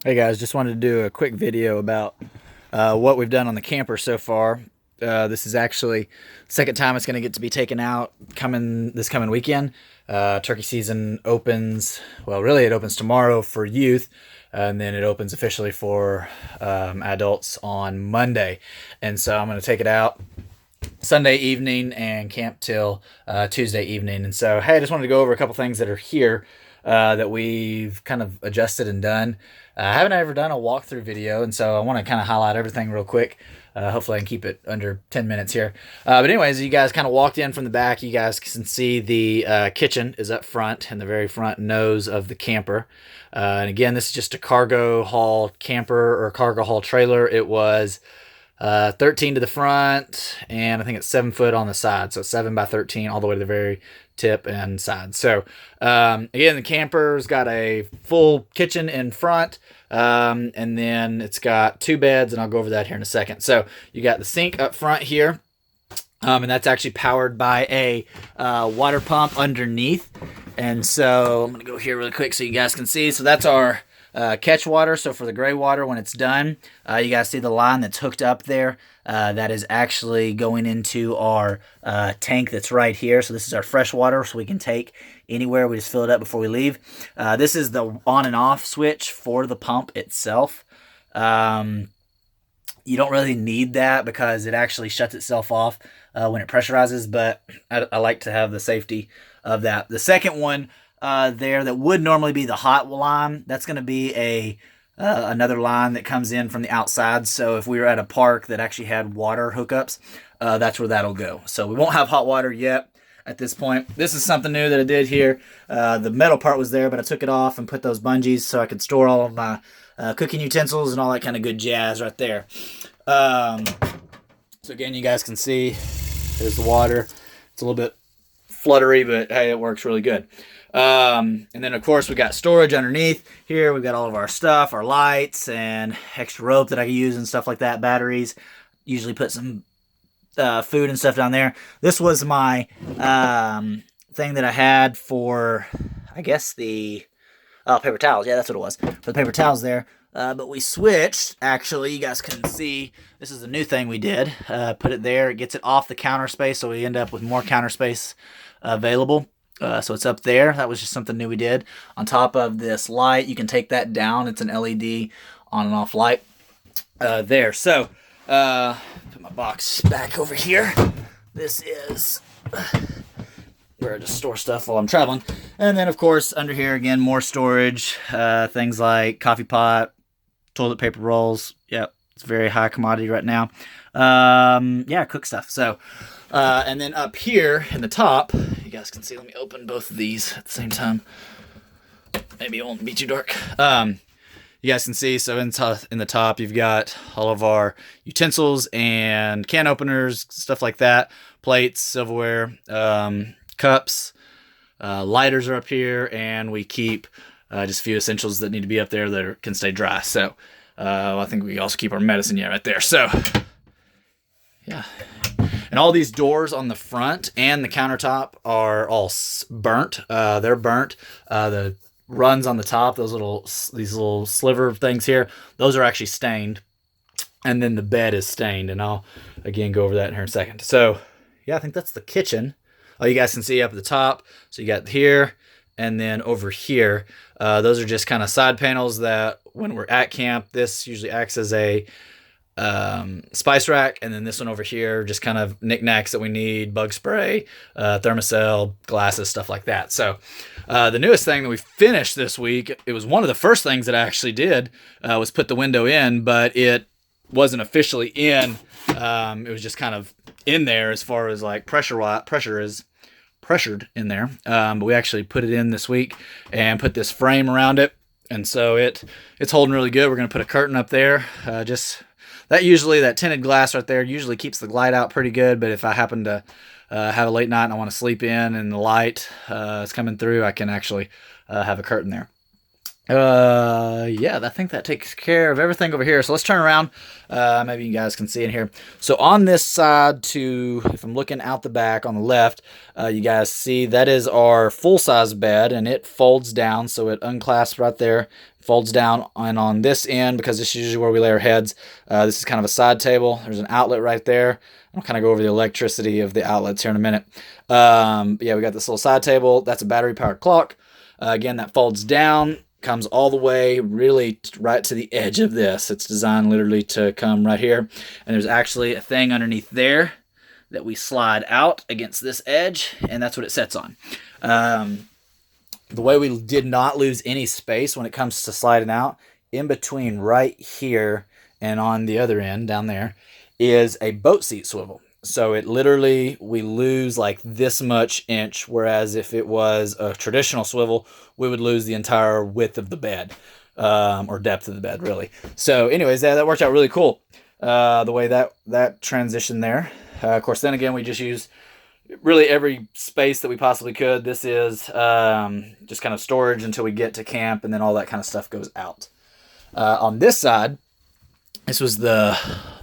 Hey guys, just wanted to do a quick video about what we've done on the camper so far. This is actually second time it's going to get to be taken out this coming weekend. Turkey season opens, well, really it opens tomorrow for youth, and then it opens officially for adults on Monday. And so I'm going to take it out Sunday evening and camp till Tuesday evening. And so, hey, I just wanted to go over a couple things that are here that we've kind of adjusted and done. I haven't ever done a walkthrough video, and so I want to kind of highlight everything real quick. Hopefully, I can keep it under 10 minutes here. But anyways, you guys kind of walked in from the back. You guys can see the kitchen is up front in the very front nose of the camper. And again, this is just a cargo haul camper or cargo haul trailer. It was 13 to the front, and I think it's 7 foot on the side. So 7 by 13 all the way to the very tip and side. So again, the camper's got a full kitchen in front, and then it's got 2 beds, and I'll go over that here in a second. So you got the sink up front here. And that's actually powered by a water pump underneath. And so I'm going to go here really quick so you guys can see. So that's our catch water. So for the gray water, when it's done, you guys see the line that's hooked up there. That is actually going into our tank that's right here. So this is our fresh water, so we can take anywhere. We just fill it up before we leave. This is the on and off switch for the pump itself. You don't really need that because it actually shuts itself off when it pressurizes, but I like to have the safety of that. The second one there that would normally be the hot line, that's going to be another line that comes in from the outside. So if we were at a park that actually had water hookups, that's where that'll go. So we won't have hot water yet at this point. This is something new that I did here. The metal part was there, but I took it off and put those bungees so I could store all of my cooking utensils and all that kind of good jazz right there. So again, you guys can see there's the water. It's a little bit fluttery, but hey, it works really good. And then of course we got storage underneath here. We've got all of our stuff, our lights and extra rope that I can use and stuff like that. Batteries. Usually put some food and stuff down there. This was my thing that I had for, I guess, the paper towels. Yeah, that's what it was. For the paper towels there. But we switched, actually, you guys can see, this is a new thing we did. Put it there, it gets it off the counter space, so we end up with more counter space available. So it's up there. That was just something new we did. On top of this light, you can take that down. It's an LED on and off light there. So, put my box back over here. This is where I just store stuff while I'm traveling. And then, of course, under here, again, more storage. Things like coffee pot, toilet paper rolls. Yep, it's very high commodity right now. Yeah, cook stuff. So, and then up here in the top, you guys can see, let me open both of these at the same time. Maybe it won't be too dark. You guys can see, so in the top, you've got all of our utensils and can openers, stuff like that. Plates, silverware, cups, lighters are up here, and we keep just a few essentials that need to be up there that can stay dry. So I think we also keep our medicine right there. So yeah, and all these doors on the front and the countertop are all burnt. They're burnt. The runs on the top, these little sliver things here, those are actually stained, and then the bed is stained, and I'll again go over that in here in a second. So yeah, I think that's the kitchen. Oh, you guys can see up at the top. So you got here and then over here. Those are just kind of side panels that when we're at camp, this usually acts as a spice rack. And then this one over here, just kind of knickknacks that we need, bug spray, Thermacell, glasses, stuff like that. So the newest thing that we finished this week, it was one of the first things that I actually did, was put the window in, but it wasn't officially in. It was just kind of in there as far as like pressure is pressured in there. But we actually put it in this week and put this frame around it. And so it's holding really good. We're going to put a curtain up there. That tinted glass right there usually keeps the light out pretty good. But if I happen to have a late night and I want to sleep in and the light is coming through, I can actually have a curtain there. Yeah, I think that takes care of everything over here. So let's turn around. Maybe you guys can see in here. So on this side if I'm looking out the back on the left, you guys see that is our full-size bed, and it folds down. So it unclasps right there, folds down. And on this end, because this is usually where we lay our heads, this is kind of a side table. There's an outlet right there. I'll kind of go over the electricity of the outlets here in a minute. Yeah, we got this little side table. That's a battery-powered clock. Again, that folds down, comes all the way really right to the edge of this. It's designed literally to come right here. And there's actually a thing underneath there that we slide out against this edge, and that's what it sets on. The way we did not lose any space when it comes to sliding out, in between right here and on the other end down there is a boat seat swivel. So it literally, we lose like this much inch, whereas if it was a traditional swivel, we would lose the entire width of the bed, or depth of the bed, really. So anyways, that worked out really cool, the way that transition there. Of course, then again, we just use really every space that we possibly could. This is just kind of storage until we get to camp, and then all that kind of stuff goes out. On this side, this was the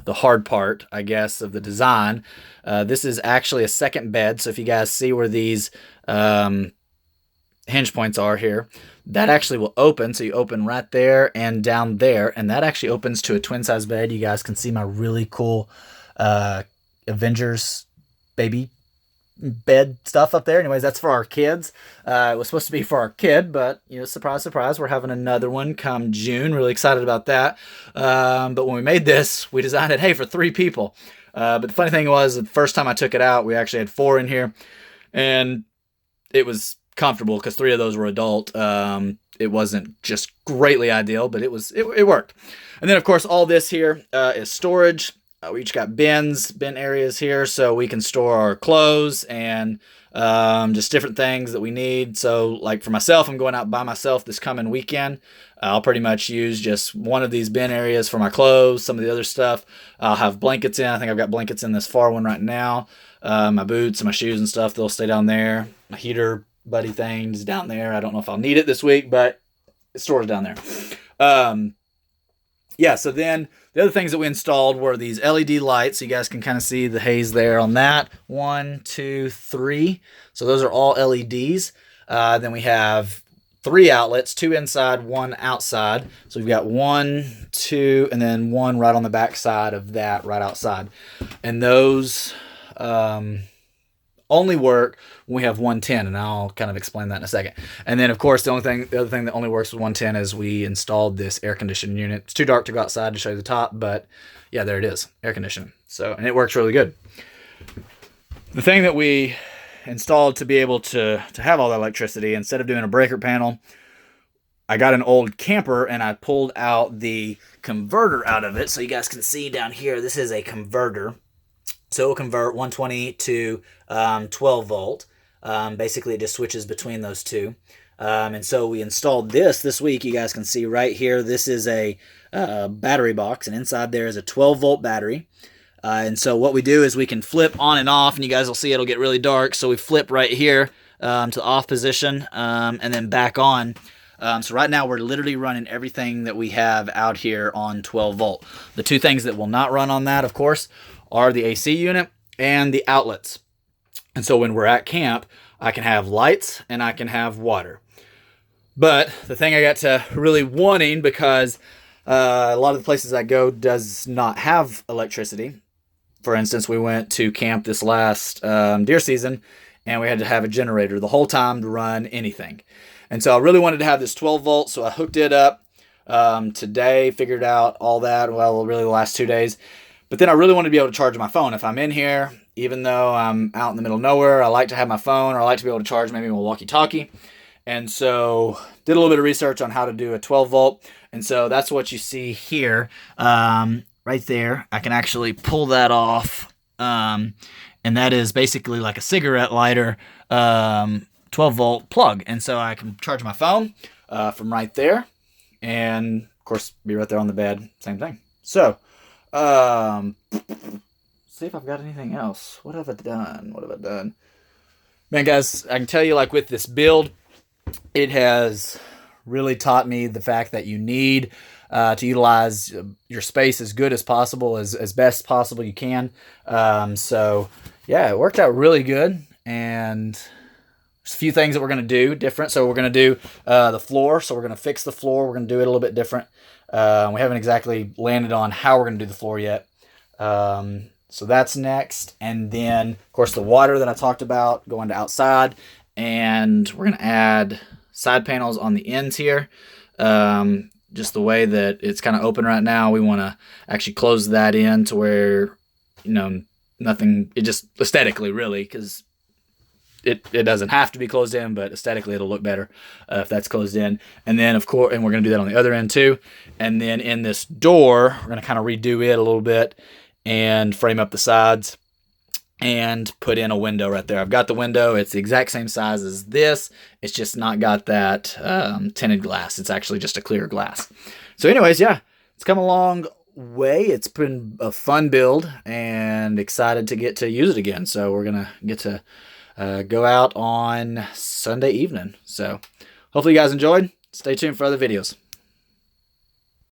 hard part, I guess, of the design. This is actually a second bed. So if you guys see where these hinge points are here, that actually will open. So you open right there and down there, and that actually opens to a twin size bed. You guys can see my really cool Avengers baby bed stuff up there. Anyways, that's for our kids. It was supposed to be for our kid, but surprise, surprise, we're having another one come June. Really excited about that. But when we made this, we designed it, hey, for 3 people. But the funny thing was, the first time I took it out, we actually had 4 in here, and it was comfortable because 3 of those were adult. It wasn't just greatly ideal, but it worked. And then of course, all this here is storage. We each got bin areas here, so we can store our clothes and just different things that we need. So like for myself, I'm going out by myself this coming weekend. I'll pretty much use just one of these bin areas for my clothes. Some of the other stuff I'll have blankets in. I think I've got blankets in this far one right now. My boots and my shoes and stuff, they'll stay down there. My heater buddy thing is down there. I don't know if I'll need it this week, but it stores down there. Yeah, so then the other things that we installed were these LED lights. So you guys can kind of see the haze there on that. 1, 2, 3. So those are all LEDs. Then we have 3 outlets, 2 inside, 1 outside. So we've got 1, 2, and then 1 right on the back side of that right outside. And those only work when we have 110, and I'll kind of explain that in a second. And then of course the other thing that only works with 110 is we installed this air conditioning unit. It's too dark to go outside to show you the top, but yeah, there it is, air conditioning. So, and it works really good. The thing that we installed to be able to have all that electricity, instead of doing a breaker panel, I got an old camper and I pulled out the converter out of it. So you guys can see down here, this is a converter. So it'll convert 120 to 12 volt. Basically, it just switches between those two. And so we installed this week. You guys can see right here, this is a battery box, and inside there is a 12 volt battery. And so what we do is we can flip on and off, and you guys will see it'll get really dark. So we flip right here to the off position and then back on. So right now we're literally running everything that we have out here on 12 volt. The 2 things that will not run on that, of course, are the AC unit and the outlets. And so when we're at camp, I can have lights and I can have water. But the thing I got to really wanting, because a lot of the places I go does not have electricity. For instance, we went to camp this last deer season, and we had to have a generator the whole time to run anything. And so I really wanted to have this 12 volt, so I hooked it up today, figured out all that, well, really the last 2 days. But then I really wanted to be able to charge my phone. If I'm in here, even though I'm out in the middle of nowhere, I like to have my phone, or I like to be able to charge maybe my walkie-talkie. And so did a little bit of research on how to do a 12 volt. And so that's what you see here right there. I can actually pull that off. And that is basically like a cigarette lighter 12 volt plug. And so I can charge my phone from right there. And of course, be right there on the bed. Same thing. So see if I've got anything else. What have I done? Man, guys, I can tell you, like, with this build, it has really taught me the fact that you need to utilize your space as good as possible, as best possible you can. So yeah, it worked out really good. And there's a few things that we're going to do different. So we're going to do the floor. So we're going to fix the floor. We're going to do it a little bit different. We haven't exactly landed on how we're going to do the floor yet. So that's next. And then, of course, the water that I talked about going to outside. And we're going to add side panels on the ends here. Just the way that it's kind of open right now, we want to actually close that in to where, nothing, it just aesthetically really, because it doesn't have to be closed in, but aesthetically it'll look better if that's closed in. And then, of course, and we're going to do that on the other end too. And then in this door, we're going to kind of redo it a little bit and frame up the sides and put in a window right there. I've got the window. It's the exact same size as this. It's just not got that tinted glass. It's actually just a clear glass. So anyways, yeah, it's come a long way. It's been a fun build and excited to get to use it again. So we're going to get to go out on Sunday evening. So hopefully you guys enjoyed. Stay tuned for other videos.